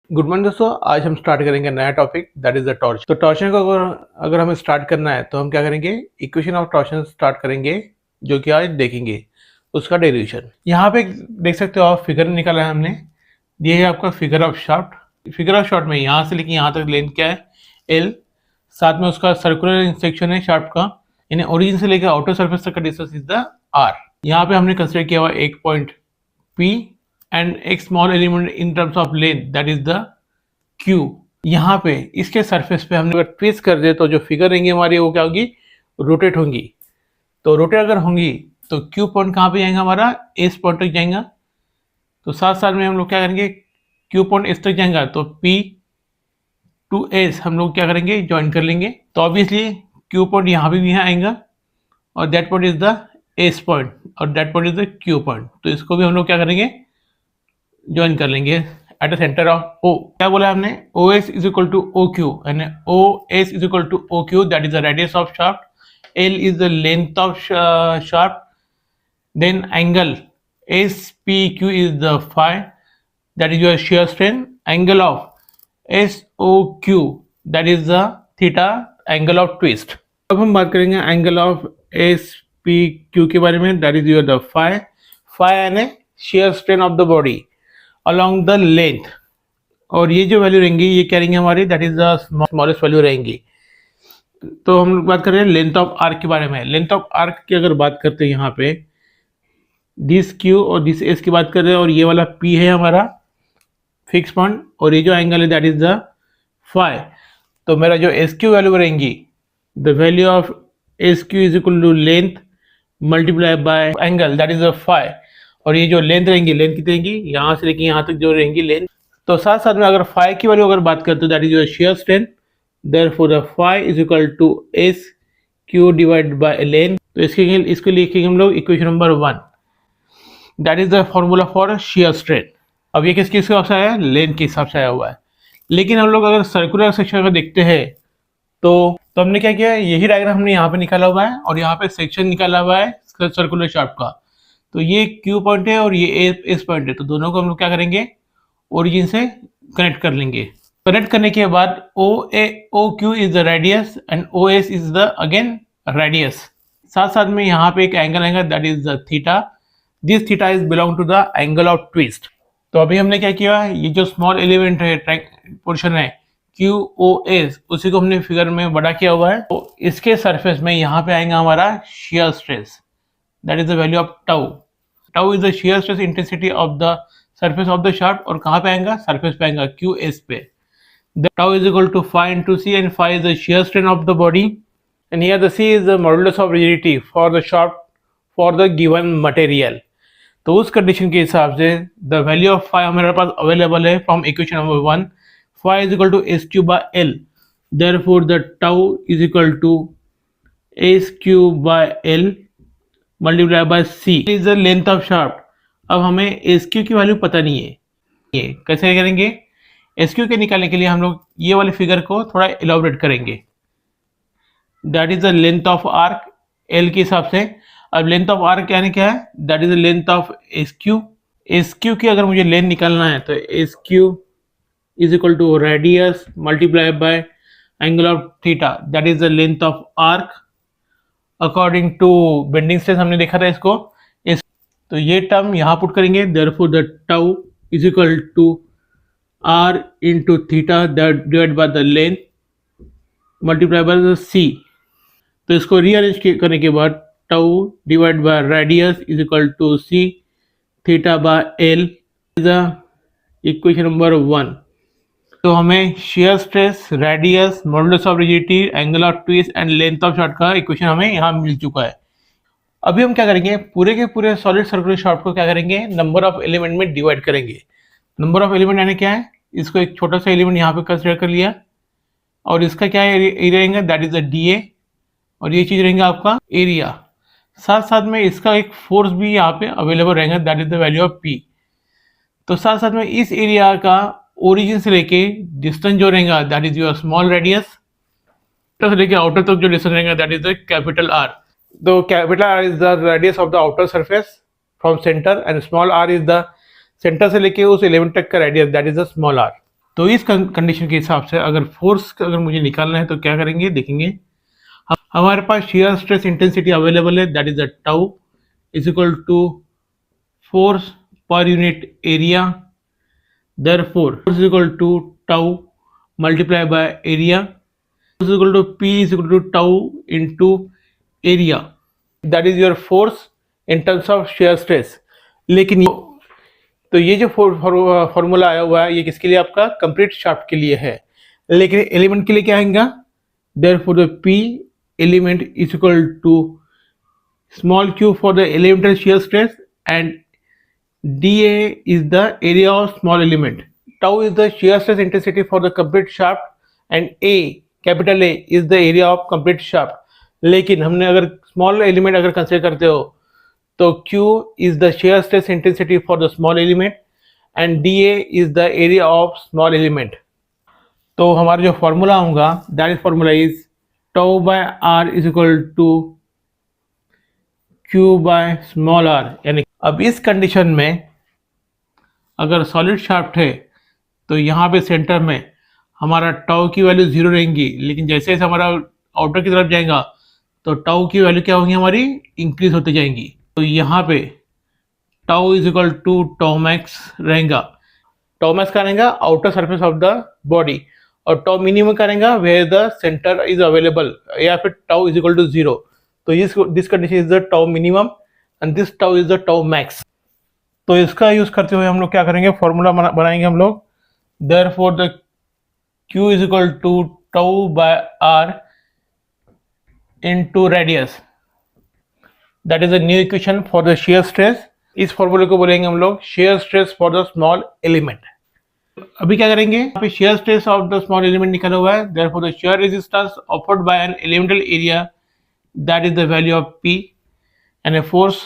Good morning दोस्तों, आज हम स्टार्ट करेंगे नया topic that is the torch. तो टॉर्शन को अगर हमें स्टार्ट करना है तो हम क्या करेंगे, इक्वेशन ऑफ टॉर्शन स्टार्ट करेंगे, जो कि आज देखेंगे उसका डेरिवेशन। यहाँ पे देख सकते हो आप, फिगर निकाला है हमने। ये है आपका figure of shaft. Figure of shaft में यहाँ से लेके यहाँ तक लेंथ क्या है, एल। साथ में उसका सर्कुलर सेक्शन है शाफ्ट का, यानी ओरिजिन से लेकर आउटर सर्फेस तक का डिस्टेंस इज द आर। यहाँ पे हमने कंसिडर किया हुआ एक पॉइंट P एंड एक small element in terms of length that is the Q। यहाँ पे इसके सरफेस पे हमने अगर ट्विस्ट कर दे तो जो फिगर रहेंगी हमारी वो क्या होगी, रोटेट होंगी। तो रोटेट अगर होंगी तो Q पॉइंट कहाँ पे जाएगा हमारा, एस पॉइंट तक जाएगा। तो साथ साथ में हम लोग क्या करेंगे, Q पॉइंट एस तक जाएगा तो P टू एस हम लोग क्या करेंगे, ज्वाइन कर लेंगे। तो ऑब्वियसली Q पॉइंट यहाँ भी यहाँ आएगा और that point is the S point और that point is the Q point. तो इसको भी हम लोग क्या करेंगे, ज्वाइन कर लेंगे at the centre of O। क्या बोला हमने, OS is equal to OQ, यानी OS is equal to OQ, that is the radius of shaft, L is the length of shaft, then angle SPQ is the phi, that is your shear strain, angle of SOQ that is the theta, angle of twist. अब हम बात करेंगे angle of SPQ के बारे में, that is your the phi. Phi यानी shear strain of the body along the length, और ये जो वैल्यू रहेंगी ये क्या रहेंगी हमारी, that is the smallest value रहेंगी। तो हम लोग बात कर रहे हैं लेंथ ऑफ आर्क के बारे में। लेंथ ऑफ आर्क की अगर बात करते हैं यहाँ पे, दिस Q और दिस S की बात कर रहे हैं, और ये वाला P है हमारा फिक्स पॉइंट, और ये जो एंगल है दैट इज द फाई। तो मेरा जो SQ वैल्यू रहेंगी, the value of SQ is equal to length multiply by angle that is the phi. और ये जो लेंथ रहेंगी, लेंथ कितनी रहेंगी, यहाँ से लेके यहाँ तक जो रहेंगी लेंथ। तो साथ साथ में अगर फाई की वैल्यू अगर बात करते हो that is your shear strain, therefore the phi is equal to SQ divide by length. तो इसको लिखेंगे हम लोग equation number 1, that is the formula for shear strain। अब ये किसके हिसाब से आया है, लेंथ के हिसाब से आया हुआ है। लेकिन हम लोग अगर सर्कुलर सेक्शन अगर देखते हैं तो हमने क्या किया है, यही डायग्राम हमने यहाँ पे निकाला हुआ है और यहाँ पे सेक्शन निकाला हुआ है सर्कुलर शाफ्ट का। तो ये Q पॉइंट है और ये S पॉइंट है, तो दोनों को हम लोग क्या करेंगे, ओरिजिन से कनेक्ट कर लेंगे। कनेक्ट करने के बाद OQ is the radius and OS is the again radius. साथ साथ में यहाँ पे एक एंगल आएगा that is the theta, this theta is belong to the angle of twist. तो अभी हमने क्या किया, ये जो स्मॉल एलिमेंट है पोर्शन है QOS, उसी को हमने फिगर में बड़ा किया हुआ है। तो इसके सरफेस में यहाँ पे आएगा हमारा shear stress, that is the value of tau. Tau is the shear stress intensity of the surface of the shaft, और कहाँ पे आएगा, सरफेस पे आएगा QS पे। The tau is equal to phi into C, and phi is the shear strain of the body, and here the C is the modulus of rigidity for the shaft for the given material। तो उस condition के हिसाब से the value of phi हमारे पास available है from equation number 1, phi is equal to SQ by L, therefore the tau is equal to SQ by L multiply by C is the length of shaft. अब हमें SQ की value पता नहीं है, ये कैसे करेंगे, SQ के निकालने के लिए हम लोग ये वाले फिगर को थोड़ा इलाबोरेट करेंगे। That is the length of arc L के हिसाब से। अब लेंथ ऑफ आर्क यानी क्या है, that is the length of SQ की अगर मुझे लेंथ निकालना है तो SQ is equal to radius multiply by angle of theta, that is the length of arc according to bending stress हमने देखा था इसको। तो ये टर्म यहाँ पुट करेंगे, therefore the tau is equal to R into theta that divide by the length multiply by the C। तो इसको रीअरेंज करने के बाद tau divide by radius is equal to C theta by L is the equation number 1। तो हमें shear stress, radius, modulus of rigidity, angle of twist and length of shaft का equation हमें यहाँ मिल चुका है। अभी हम क्या करेंगे, पूरे के पूरे सॉलिड सर्कुलर शाफ्ट को क्या करेंगे, नंबर ऑफ एलिमेंट में डिवाइड करेंगे। नंबर ऑफ एलिमेंट यानी क्या है, इसको एक छोटा सा एलिमेंट यहाँ पे कंसिडर कर लिया और इसका क्या एरिया रहेगा, दैट इज द DA, और ये चीज रहेगा आपका एरिया। साथ साथ में इसका एक फोर्स भी यहाँ पे अवेलेबल रहेगा, that is the value of P। तो साथ साथ में इस एरिया का ओरिजिन से लेके डिस्टेंस जो रहेगा that is your small radius, से लेके आउटर तक जो डिस्टेंस रहेगा that is the capital R। तो capital R is the radius of the outer surface from centre, and small r is the centre से लेके उस एलिमेंट तक का radius that is the small r। तो इस कंडीशन के हिसाब से अगर फोर्स अगर मुझे निकालना है तो क्या करेंगे, देखेंगे हमारे पास shear stress intensity अवेलेबल है, that is the tau is equal to force per unit area, therefore force is equal to tau multiplied by area, force is equal to P is equal to tau into area, that is your force in terms of shear stress। लेकिन तो ये जो formula आया हुआ है ये किसके लिए, आपका कंप्लीट शाफ्ट के लिए है, लेकिन एलिमेंट के लिए क्या आएगा, therefore the P element is equal to small q for the elemental shear stress and dA is the area of small element, tau is the shear stress intensity for the complete shaft and A capital A is the area of complete shaft। लेकिन हमने अगर small element अगर consider करते हो तो Q is the shear stress intensity for the small element and dA is the area of small element। तो हमारा जो फॉर्मूला होगा that is formula is tau by r is equal to Q by small r। यानी अब इस condition में अगर solid shaft है तो यहाँ पे सेंटर में हमारा टाउ की वैल्यू 0 रहेंगी, लेकिन जैसे जैसे हमारा आउटर की तरफ जाएगा तो टाउ की वैल्यू क्या होगी, हमारी इंक्रीज होती जाएंगी। तो यहाँ पे tau is equal to tau max रहेगा, टाउ मैक्स का रहेगा outer surface of the body, और टाउ मिनिमम का रहेगा where the centre is available, या फिर टाउ इज इक्वल टू 0। तो this condition is the tau minimum and this tau is the tau max. तो इसका यूज करते हुए हम लोग क्या करेंगे, फॉर्मूला बनाएंगे हम लोग, therefore the Q is equal to tau by r into radius, that is a new equation for the shear stress. इस फॉर्मूले को बोलेंगे हम लोग shear stress for the small element. अभी क्या करेंगे, यहाँ पे shear stress of the small element निकला हुआ है, therefore the shear resistance offered by an elemental area that is the value of P and a force,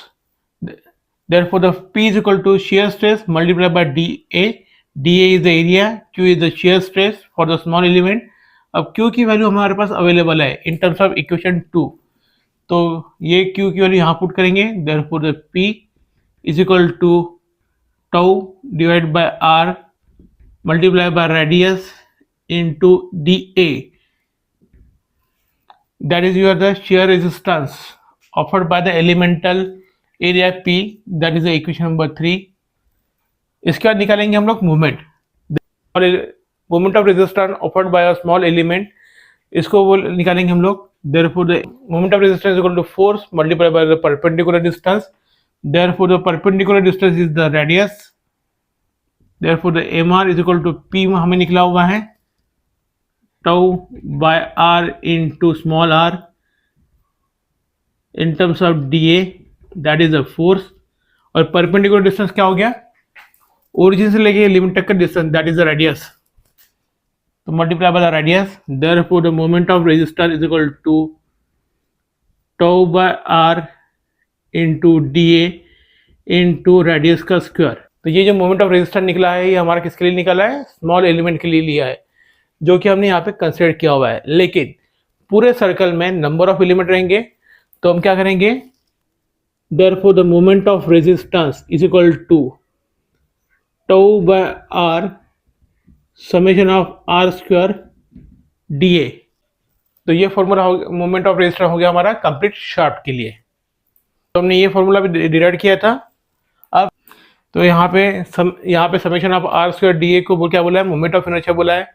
therefore the P is equal to shear stress multiplied by dA, dA is the area, Q is the shear stress for the small element। अब Q की value हमारे पास available है in terms of equation 2, तो ये Q की value यहाँ put करेंगे, therefore the P is equal to tau divided by R multiplied by radius into dA, that is your the shear resistance offered by the elemental area P, that is the equation number 3। इसके बाद निकालेंगे हम लोग movement, movement of resistance offered bye a small element, इसको वो निकालेंगे हम लोग, therefore the moment of resistance is equal to force multiplied by the perpendicular distance, therefore the perpendicular distance is the radius, therefore the mr is equal to P हमें निकला हुआ है tau by r into small r in terms of dA, that is the force, और perpendicular distance क्या हो गया, origin से लेके लिमिट तक का distance, that is the radius, तो multiply by the radius, therefore the moment of resistance is equal to tau by r into dA into radius का स्क्वायर। तो ये जो मोमेंट ऑफ रेजिस्टेंस निकला है ये हमारा किसके लिए निकला है, स्मॉल एलिमेंट के लिए लिया है, जो कि हमने यहाँ पे कंसिडर किया हुआ है। लेकिन पूरे सर्कल में नंबर ऑफ एलिमेंट रहेंगे, तो हम क्या करेंगे, therefore the moment of resistance is equal to tau by r summation of r square dA। तो ये फॉर्मूला मोमेंट ऑफ रेजिस्टेंस हो गया हमारा कंप्लीट शाफ्ट के लिए, तो हमने ये फॉर्मूला भी डिराइव किया था। अब तो यहाँ पे summation of R square dA को क्या बोला है, मोमेंट ऑफ इनर्शिया बोला है,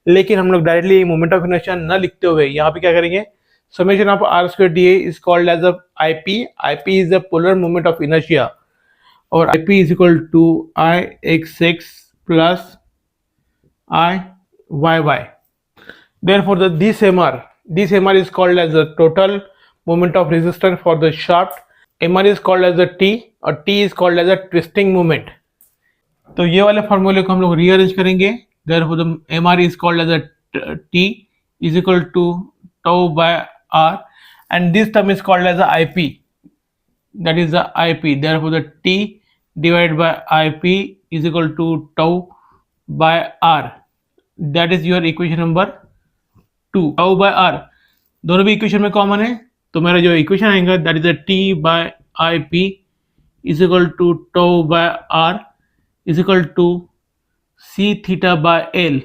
लेकिन हम लोग डायरेक्टली मोमेंट ऑफ इनर्शिया न लिखते हुए यहाँ पे क्या करेंगे, summation of r square dA is called as a IP। IP is the polar moment of inertia, और IP is equal to Ix plus Iyy। Therefore, this MR is called as the total moment of resistance for the shaft। MR is called as the T, और T is called as a twisting moment। तो ये वाले फॉर्मूले को हम लोग rearrange करेंगे, therefore the MR is called as a T is equal to tau by R, and this term is called as a IP, that is the IP, therefore the T divided by IP is equal to tau by R, that is your equation number 2। tau by R दोनों भी equation में common है, तो मेरा जो equation आएगा that is T by IP is equal to tau by R is equal to C theta by L,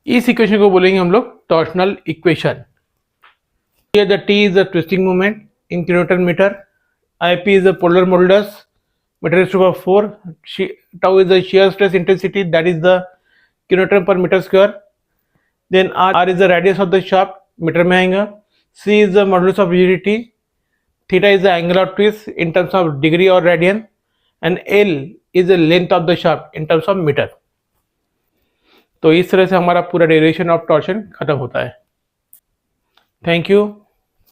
इस equation को बोलेंगे हम लोग torsional equation. Here the T is the twisting moment in kilonewton meter, IP is the polar modulus, meter raised to power 4, tau is the shear stress intensity, that is the kilonewton per meter square. Then R is the radius of the shaft, metre में आएगा। C is the modulus of rigidity, theta is the angle of twist in terms of degree or radian, and L is the length of the shaft in terms of meter। तो इस तरह से हमारा पूरा derivation of torsion खत्म होता है। Thank you.